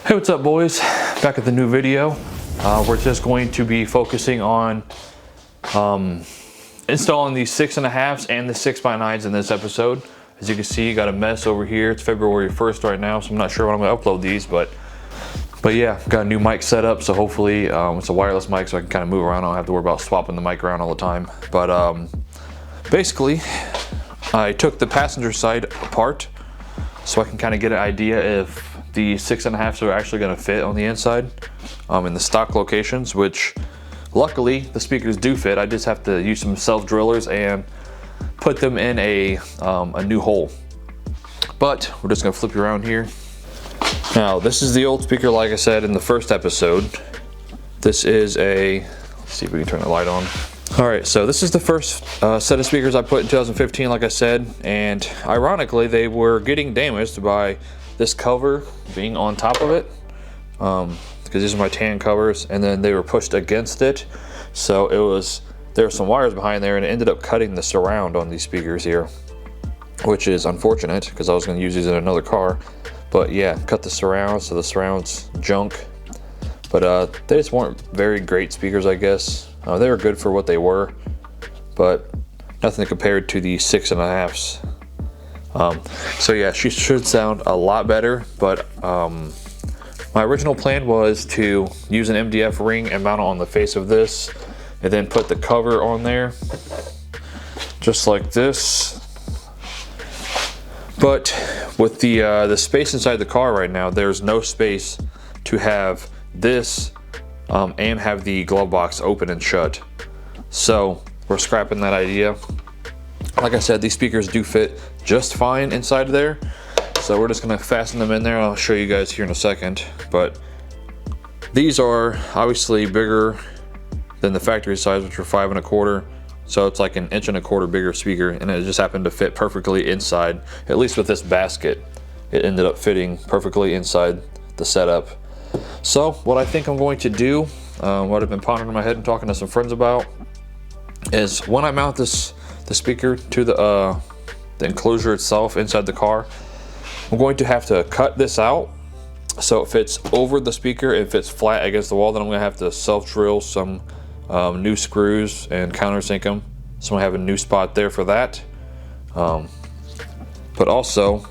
Hey, what's up, boys? Back at the new video. We're just going to be focusing on installing these 6.5s and the 6x9s in this episode. As you can see, you got a mess over here. It's February 1st right now, so I'm not sure when I'm gonna upload these, but yeah, got a new mic set up, so hopefully it's a wireless mic, so I can kind of move around. I don't have to worry about swapping the mic around all the time. But basically, I took the passenger side apart so I can kind of get an idea if the 6.5s are actually going to fit on the inside in the stock locations, which luckily the speakers do fit. I just have to use some self drillers and put them in a new hole. But we're just going to flip you around here. Now, this is the old speaker, like I said in the first episode. This is a, let's see if we can turn the light on. All right, so this is the first set of speakers I put in 2015, like I said, and ironically, they were getting damaged by this cover being on top of it, because these are my tan covers, and then they were pushed against it. So there were some wires behind there, and it ended up cutting the surround on these speakers here, which is unfortunate because I was going to use these in another car. But yeah, cut the surround, so the surround's junk. But they just weren't very great speakers, I guess. They were good for what they were, but nothing compared to the 6.5s. So yeah, she should sound a lot better, but my original plan was to use an MDF ring and mount it on the face of this, and then put the cover on there, just like this. But with the space inside the car right now, there's no space to have this and have the glove box open and shut. So we're scrapping that idea. Like I said, these speakers do fit just fine inside of there, so we're just gonna fasten them in there. I'll show you guys here in a second. But these are obviously bigger than the factory size, which are 5 1/4. So it's like 1 1/4 inch bigger speaker, and it just happened to fit perfectly inside. At least with this basket, it ended up fitting perfectly inside the setup. So what I think I'm going to do, what I've been pondering in my head and talking to some friends about, is when I mount the speaker to the enclosure itself inside the car, I'm going to have to cut this out so it fits over the speaker and fits flat against the wall. Then I'm going to have to self drill some new screws and countersink them, so I have a new spot there for that. But also,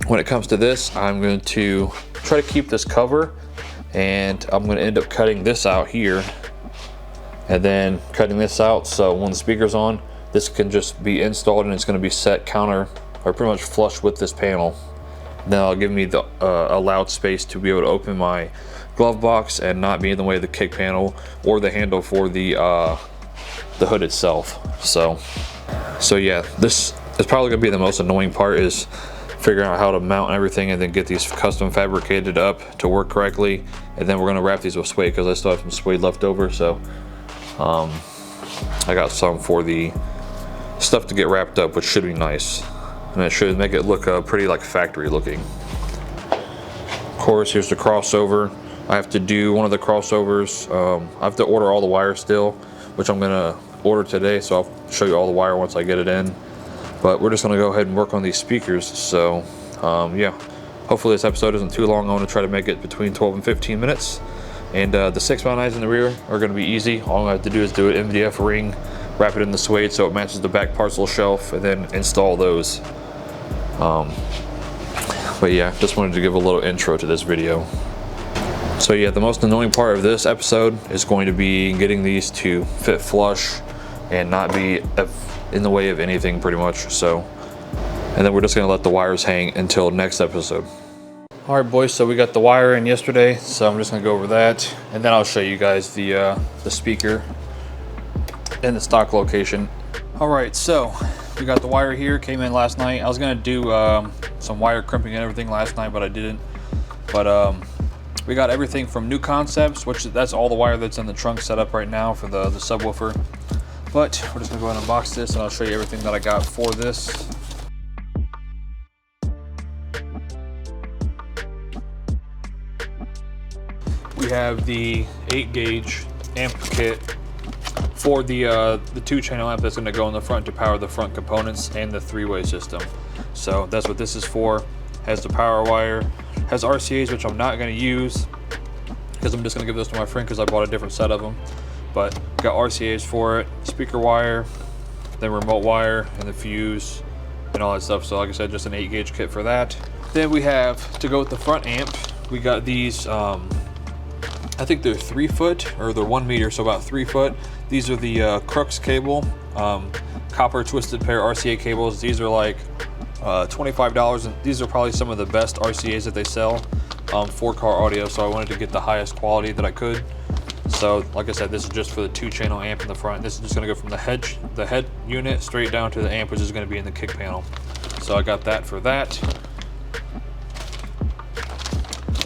when it comes to this, I'm going to try to keep this cover, and I'm going to end up cutting this out here and then cutting this out, so when the speaker's on, this can just be installed and it's going to be set counter or pretty much flush with this panel. Then it'll give me the allowed space to be able to open my glove box and not be in the way of the kick panel or the handle for the hood itself. So yeah, this is probably going to be the most annoying part, is figuring out how to mount everything and then get these custom fabricated up to work correctly. And then we're going to wrap these with suede because I still have some suede left over. So I got some for the stuff to get wrapped up, which should be nice, and it should make it look pretty like factory looking. Of course, here's the crossover. I have to do one of the crossovers. I have to order all the wire still, which I'm gonna order today, so I'll show you all the wire once I get it in. But we're just gonna go ahead and work on these speakers. So yeah, hopefully this episode isn't too long. I want to try to make it between 12 and 15 minutes. And the 6x9s in the rear are going to be easy. All I have to do is do an MDF ring, wrap it in the suede so it matches the back parcel shelf, and then install those. But yeah, just wanted to give a little intro to this video. So yeah, the most annoying part of this episode is going to be getting these to fit flush and not be in the way of anything pretty much. So, and then we're just going to let the wires hang until next episode. All right, boys, so we got the wire in yesterday, so I'm just gonna go over that, and then I'll show you guys the speaker in the stock location. All right, so we got the wire here, came in last night. I was gonna do some wire crimping and everything last night, but I didn't. But we got everything from New Concepts, which that's all the wire that's in the trunk set up right now for the subwoofer. But we're just gonna go ahead and unbox this, and I'll show you everything that I got for this. We have the 8-gauge amp kit for the 2-channel amp that's going to go in the front to power the front components and the 3-way system. So that's what this is for. Has the power wire, Has RCAs, which I'm not going to use because I'm just going to give this to my friend because I bought a different set of them. But got RCAs for it, speaker wire, then remote wire, and the fuse, and all that stuff. So like I said, just an 8-gauge kit for that. Then we have, to go with the front amp, we got these, I think they're 3 foot, or they're 1 meter, so about 3 foot. These are the Crux cable, copper twisted pair RCA cables. These are like $25, and these are probably some of the best RCAs that they sell for car audio, so I wanted to get the highest quality that I could. So like I said, this is just for the 2-channel amp in the front. This is just going to go from the head unit straight down to the amp, which is going to be in the kick panel. So I got that for that.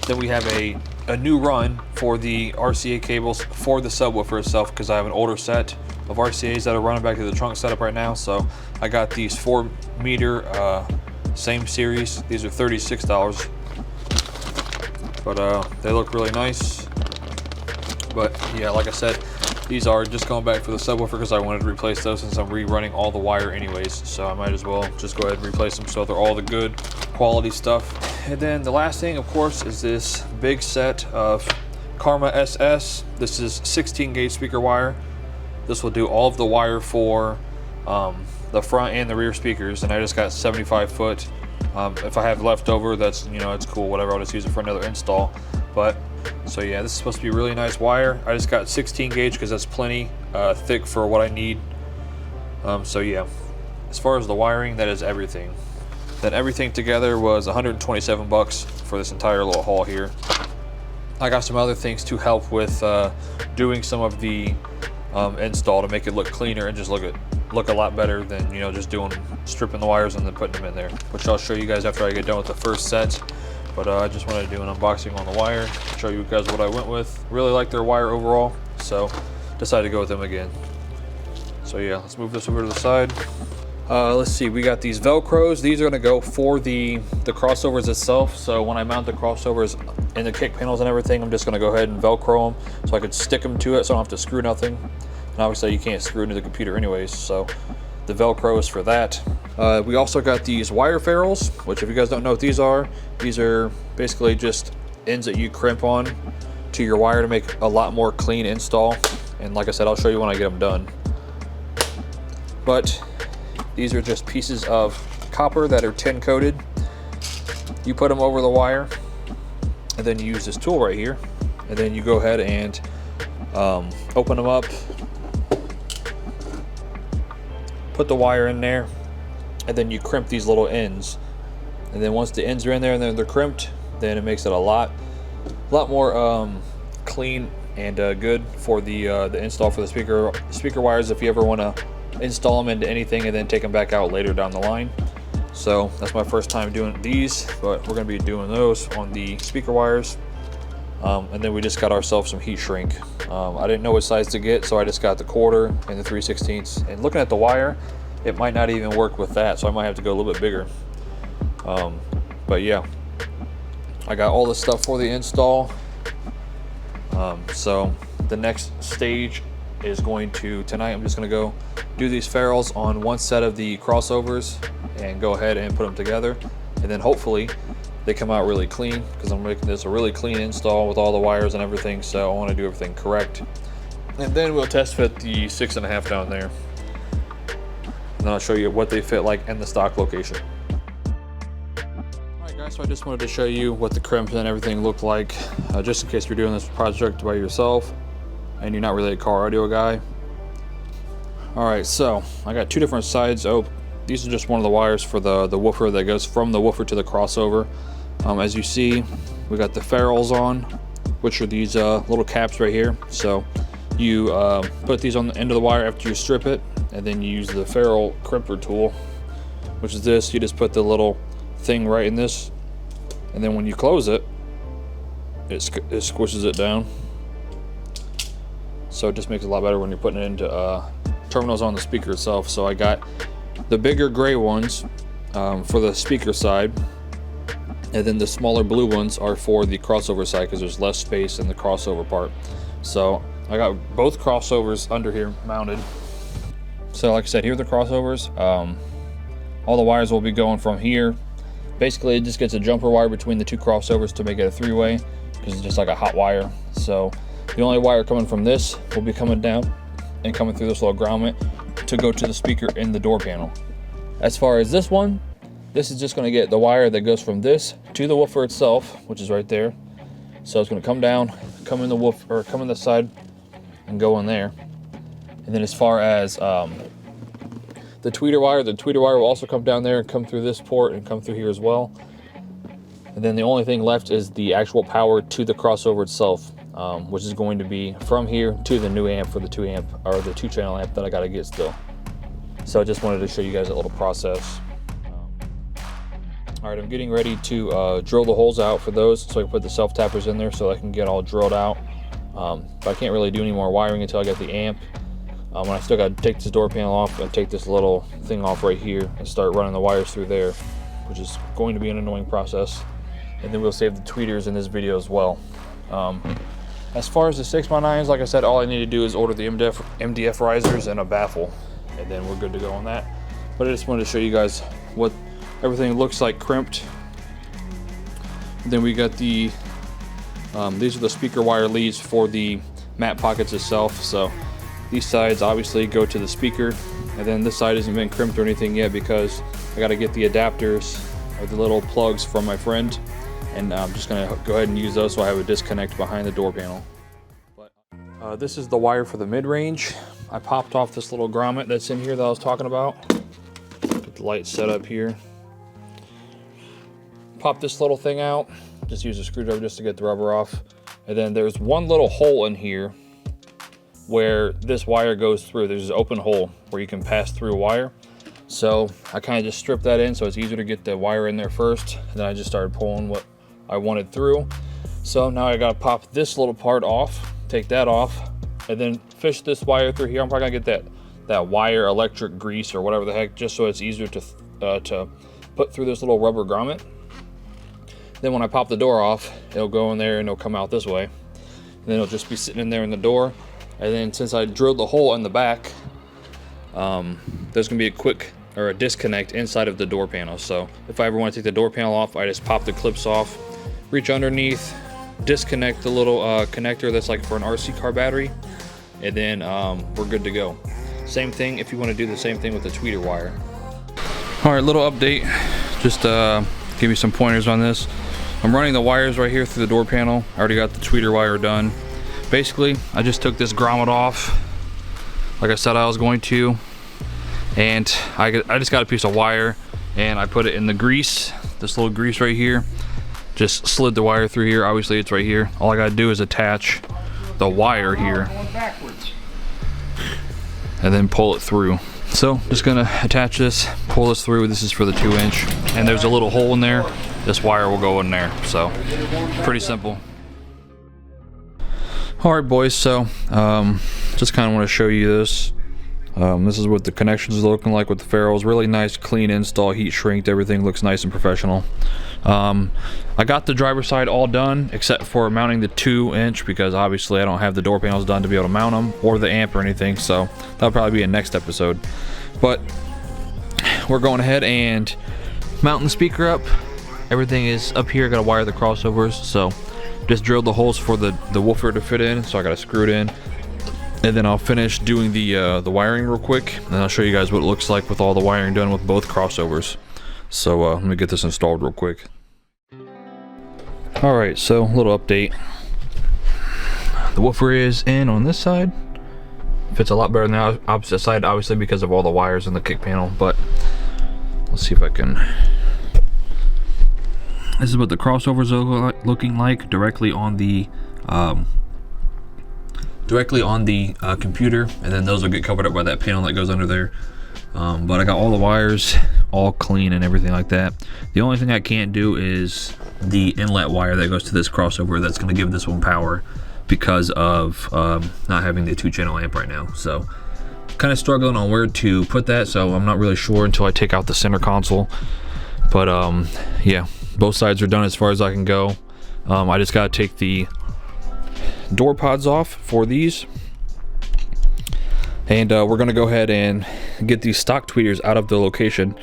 Then we have a new run for the RCA cables for the subwoofer itself, because I have an older set of RCAs that are running back to the trunk setup right now. So I got these 4 meter same series. These are $36, but they look really nice. But yeah, like I said, these are just going back for the subwoofer because I wanted to replace those since I'm rerunning all the wire anyways. So I might as well just go ahead and replace them so they're all the good quality stuff. And then the last thing, of course, is this big set of Karma SS. This is 16-gauge speaker wire. This will do all of the wire for the front and the rear speakers, and I just got 75 foot. If I have leftover, that's, you know, it's cool, whatever, I'll just use it for another install. But so yeah, this is supposed to be really nice wire. I just got 16-gauge because that's plenty thick for what I need. So yeah, as far as the wiring, that is everything. Then everything together was 127 bucks for this entire little haul here. I got some other things to help with doing some of the install to make it look cleaner and just look a lot better than, you know, just stripping the wires and then putting them in there, which I'll show you guys after I get done with the first set. But I just wanted to do an unboxing on the wire, show you guys what I went with. Really like their wire overall, so decided to go with them again. So yeah, let's move this over to the side. Let's see, we got these Velcros. These are gonna go for the crossovers itself. So when I mount the crossovers in the kick panels and everything, I'm just gonna go ahead and Velcro them so I could stick them to it so I don't have to screw nothing. And obviously you can't screw into the computer anyways, so the Velcro is for that. We also got these wire ferrules, which if you guys don't know what these are basically just ends that you crimp on to your wire to make a lot more clean install. And like I said, I'll show you when I get them done. But these are just pieces of copper that are tin coated. You put them over the wire, and then you use this tool right here, and then you go ahead and open them up, put the wire in there, and then you crimp these little ends. And then once the ends are in there and then they're crimped, then it makes it a lot more clean and good for the install for the speaker wires if you ever want to install them into anything and then take them back out later down the line. So that's my first time doing these, but we're going to be doing those on the speaker wires. And then we just got ourselves some heat shrink. I didn't know what size to get, so I just got the 1/4 and the 3/16. And looking at the wire, it might not even work with that, so I might have to go a little bit bigger. But yeah, I got all the stuff for the install. So the next stage is tonight I'm just going to go do these ferrules on one set of the crossovers and go ahead and put them together. And then hopefully they come out really clean, because I'm making this a really clean install with all the wires and everything, so I want to do everything correct. And then we'll test fit the 6.5 down there, and then I'll show you what they fit like in the stock location. Alright guys, so I just wanted to show you what the crimps and everything look like, just in case you're doing this project by yourself and you're not really a car audio guy. Alright, so I got 2 different sides. Oh, these are just one of the wires for the woofer that goes from the woofer to the crossover. As you see, we got the ferrules on, which are these little caps right here. So you put these on the end of the wire after you strip it, and then you use the ferrule crimper tool, which is this. You just put the little thing right in this, and then when you close it, it squishes it down. So it just makes it a lot better when you're putting it into terminals on the speaker itself. So I got the bigger gray ones for the speaker side, and then the smaller blue ones are for the crossover side because there's less space in the crossover part. So I got both crossovers under here mounted. So like I said, here are the crossovers. All the wires will be going from here Basically, it just gets a jumper wire between the two crossovers to make it a three-way, because it's just like a hot wire. So the only wire coming from this will be coming down and coming through this little grommet to go to the speaker in the door panel. As far as this one, this is just going to get the wire that goes from this to the woofer itself, which is right there. So it's going to come down, come in the woof, or come in the side and go in there. And then as far as the tweeter wire will also come down there and come through this port and come through here as well. And then the only thing left is the actual power to the crossover itself, which is going to be from here to the new amp for the 2 amp, or the 2-channel amp that I got to get still. So I just wanted to show you guys a little process. All right, I'm getting ready to drill the holes out for those, so I can put the self-tappers in there so I can get all drilled out. But I can't really do any more wiring until I get the amp. And I still got to take this door panel off and take this little thing off right here and start running the wires through there, which is going to be an annoying process. And then we'll save the tweeters in this video as well. As far as the 6x9s, like I said, all I need to do is order the MDF risers and a baffle, and then we're good to go on that. But I just wanted to show you guys what everything looks like crimped. And then we got the these are the speaker wire leads for the mat pockets itself. So these sides obviously go to the speaker, and then this side hasn't been crimped or anything yet because I got to get the adapters or the little plugs from my friend, and I'm just gonna go ahead and use those so I have a disconnect behind the door panel. But this is the wire for the mid-range. I popped off this little grommet that's in here that I was talking about. Get the light set up here. Pop this little thing out. Just use a screwdriver just to get the rubber off. And then there's one little hole in here where this wire goes through. There's an open hole where you can pass through wire. So I kind of just stripped that in so it's easier to get the wire in there first. And then I just started pulling what I wanted through. So now I gotta pop this little part off, take that off, and then fish this wire through here. I'm probably gonna get that wire electric grease or whatever the heck, just so it's easier to put through this little rubber grommet. Then when I pop the door off, it'll go in there and it'll come out this way. And then it'll just be sitting in there in the door. And then since I drilled the hole in the back, there's gonna be a disconnect inside of the door panel. So if I ever want to take the door panel off, I just pop the clips off, reach underneath, disconnect the little connector that's like for an RC car battery, and then we're good to go. Same thing if you want to do the same thing with the tweeter wire. All right, little update, just give you some pointers on this. I'm running the wires right here through the door panel. I already got the tweeter wire done. Basically, I just took this grommet off like I said I was going to, and I just got a piece of wire and I put it in the grease, this little grease right here. Just slid the wire through here. Obviously it's right here. All I gotta do is attach the wire here and then pull it through. So just gonna attach this, pull this through. This is for the 2-inch, and there's a little hole in there. This wire will go in there. So pretty simple. All right, boys, so just kind of want to show you this. This is what the connections are looking like with the ferrules. Really nice, clean install, heat shrinked. Everything looks nice and professional. I got the driver's side all done except for mounting the 2-inch, because obviously I don't have the door panels done to be able to mount them, or the amp or anything, so that'll probably be a next episode. But we're going ahead and mounting the speaker up. Everything is up here. Got to wire the crossovers, so just drilled the holes for the woofer to fit in, so I got to screw it in. And then I'll finish doing the wiring real quick, and I'll show you guys what it looks like with all the wiring done with both crossovers. So let me get this installed real quick. Alright, so a little update. The woofer is in on this side. Fits a lot better than the opposite side, obviously because of all the wires in the kick panel, but let's see if I can. This is what the crossovers are looking like directly on the computer, and then those will get covered up by that panel that goes under there. But I got all the wires all clean and everything like that. The only thing I can't do is the inlet wire that goes to this crossover. That's going to give this one power because of not having the 2-channel amp right now. So kind of struggling on where to put that, so I'm not really sure until I take out the center console. But yeah, both sides are done as far as I can go. I just got to take the door pods off for these, and we're gonna go ahead and get these stock tweeters out of the location.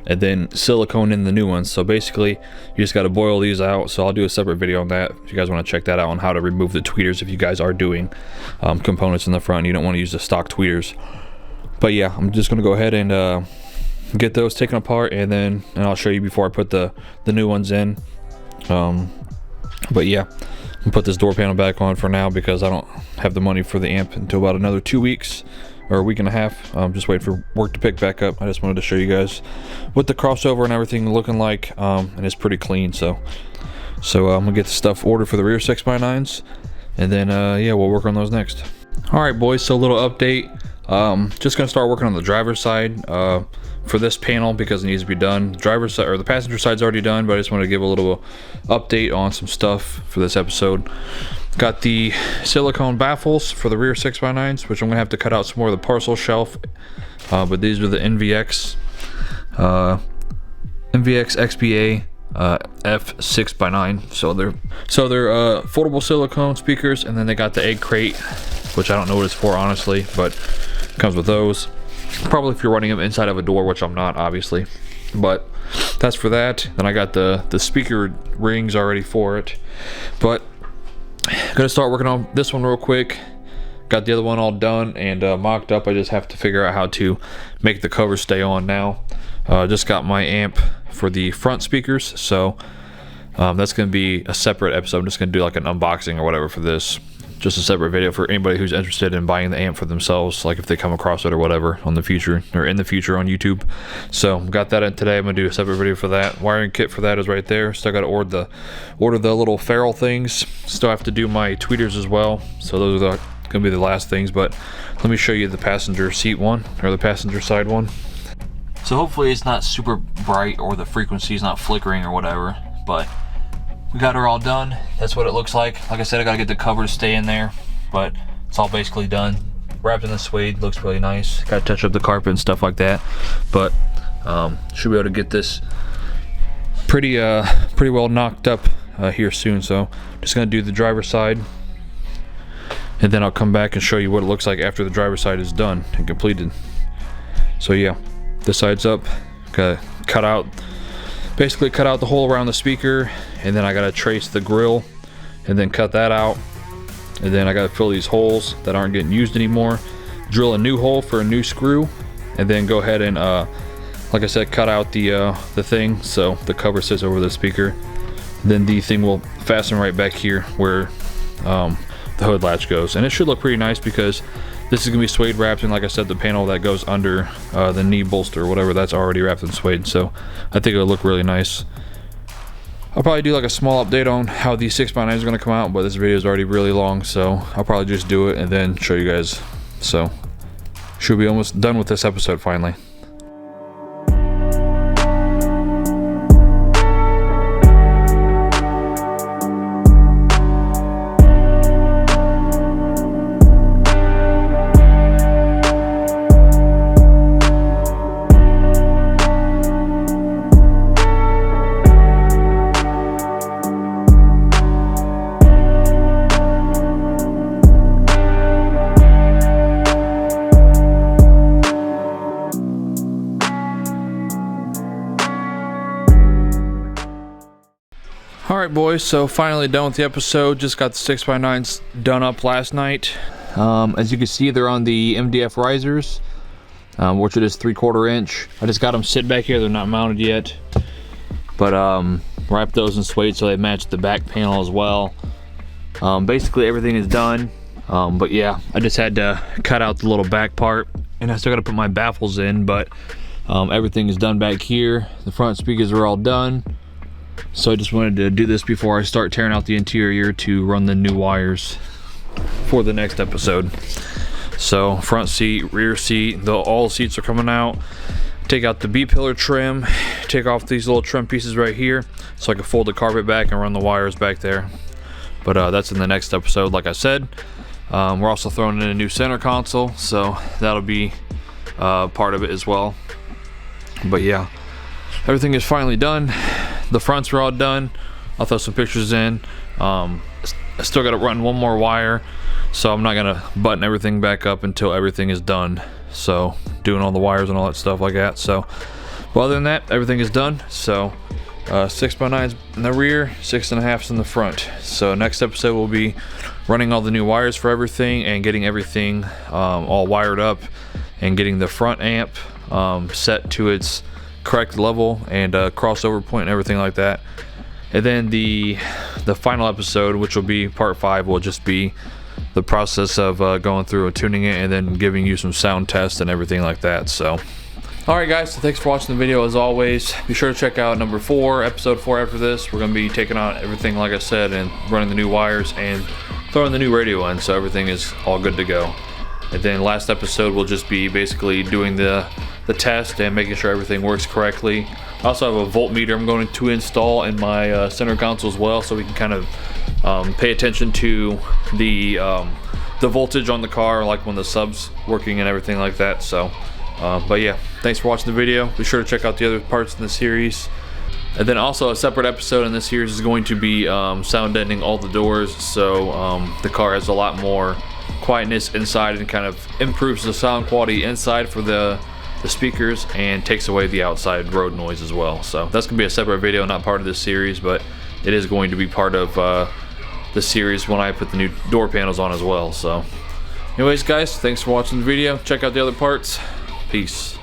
and then silicone in the new ones. So basically you just got to boil these out. So I'll do a separate video on that if you guys want to check that out, on how to remove the tweeters if you guys are doing components in the front and you don't want to use the stock tweeters. But yeah, I'm just going to go ahead and get those taken apart, and I'll show you before I put the new ones in. But yeah, I'll put this door panel back on for now because I don't have the money for the amp until about another 2 weeks or a week and a half. I'm just waiting for work to pick back up. I just wanted to show you guys what the crossover and everything looking like, and it's pretty clean. So I'm gonna get the stuff ordered for the rear 6x9s, and then yeah, we'll work on those next. All right, boys, so a little update. Just gonna start working on the driver's side for this panel because it needs to be done. The driver's side, or the passenger side's already done, but I just want to give a little update on some stuff for this episode. Got the silicone baffles for the rear 6x9s, which I'm gonna have to cut out some more of the parcel shelf, but these are the NVX XBA F6x9. So they're foldable silicone speakers, and then they got the egg crate, which I don't know what it's for honestly, but it comes with those. Probably if you're running them inside of a door, which I'm not obviously, but that's for that. Then I got the speaker rings already for it, but I'm gonna start working on this one real quick. Got the other one all done and mocked up. I just have to figure out how to make the cover stay on now. Just got my amp for the front speakers, so that's gonna be a separate episode. I'm just gonna do like an unboxing or whatever for this. Just a separate video for anybody who's interested in buying the amp for themselves, like if they come across it or whatever on the future, or in the future on YouTube. So got that in today. I'm gonna do a separate video for that. Wiring kit for that is right there. Still got to order the little ferrule things. Still have to do my tweeters as well. So those are gonna be the last things. But let me show you the passenger seat one, or the passenger side one. So hopefully it's not super bright or the frequency is not flickering or whatever, but we got her all done. That's what it looks like. Like I said, I gotta get the cover to stay in there, but it's all basically done. Wrapped in the suede, looks really nice. Gotta touch up the carpet and stuff like that, but should be able to get this pretty well knocked up here soon. So just gonna do the driver's side, and then I'll come back and show you what it looks like after the driver's side is done and completed. So yeah, this side's up. Gotta basically cut out the hole around the speaker, and then I gotta trace the grill and then cut that out, and then I gotta fill these holes that aren't getting used anymore, drill a new hole for a new screw, and then go ahead and like I said, cut out the thing so the cover sits over the speaker. Then the thing will fasten right back here where the hood latch goes, and it should look pretty nice because this is gonna be suede wrapped, and like I said, the panel that goes under the knee bolster or whatever, that's already wrapped in suede. So I think it'll look really nice. I'll probably do like a small update on how these 6x9s are gonna come out, but this video is already really long, so I'll probably just do it and then show you guys. So should be almost done with this episode finally. Alright boys, so finally done with the episode. Just got the 6x9s done up last night. As you can see, they're on the MDF risers, which is 3/4 inch. I just got them sitting back here, they're not mounted yet. But wrapped those in suede so they match the back panel as well. Basically everything is done. But yeah, I just had to cut out the little back part, and I still got to put my baffles in, but everything is done back here. The front speakers are all done. So I just wanted to do this before I start tearing out the interior to run the new wires for the next episode. So front seat, rear seat, all seats are coming out. Take out the B-pillar trim, take off these little trim pieces right here so I can fold the carpet back and run the wires back there. But that's in the next episode, like I said. We're also throwing in a new center console, so that'll be part of it as well. But yeah, everything is finally done. The fronts are all done. I'll throw some pictures in. I still got to run one more wire, so I'm not gonna button everything back up until everything is done. So doing all the wires and all that stuff like that. So, But other than that, everything is done. So 6x9s in the rear, 6.5s in the front. So next episode will be running all the new wires for everything and getting everything all wired up and getting the front amp set to its correct level and crossover point and everything like that. And then the final episode, which will be part 5, will just be the process of going through and tuning it and then giving you some sound tests and everything like that. So alright guys, so thanks for watching the video as always. Be sure to check out number 4, episode 4 after this. We're going to be taking on everything like I said and running the new wires and throwing the new radio in, so everything is all good to go. And then last episode will just be basically doing the test and making sure everything works correctly. I also have a voltmeter I'm going to install in my center console as well, so we can kind of pay attention to the voltage on the car, like when the sub's working and everything like that. So but yeah, thanks for watching the video. Be sure to check out the other parts in the series. And then also a separate episode in this series is going to be sound deadening all the doors, so the car has a lot more quietness inside and kind of improves the sound quality inside for the speakers and takes away the outside road noise as well. So that's going to be a separate video, not part of this series, but it is going to be part of the series when I put the new door panels on as well. So anyways guys, thanks for watching the video. Check out the other parts. Peace.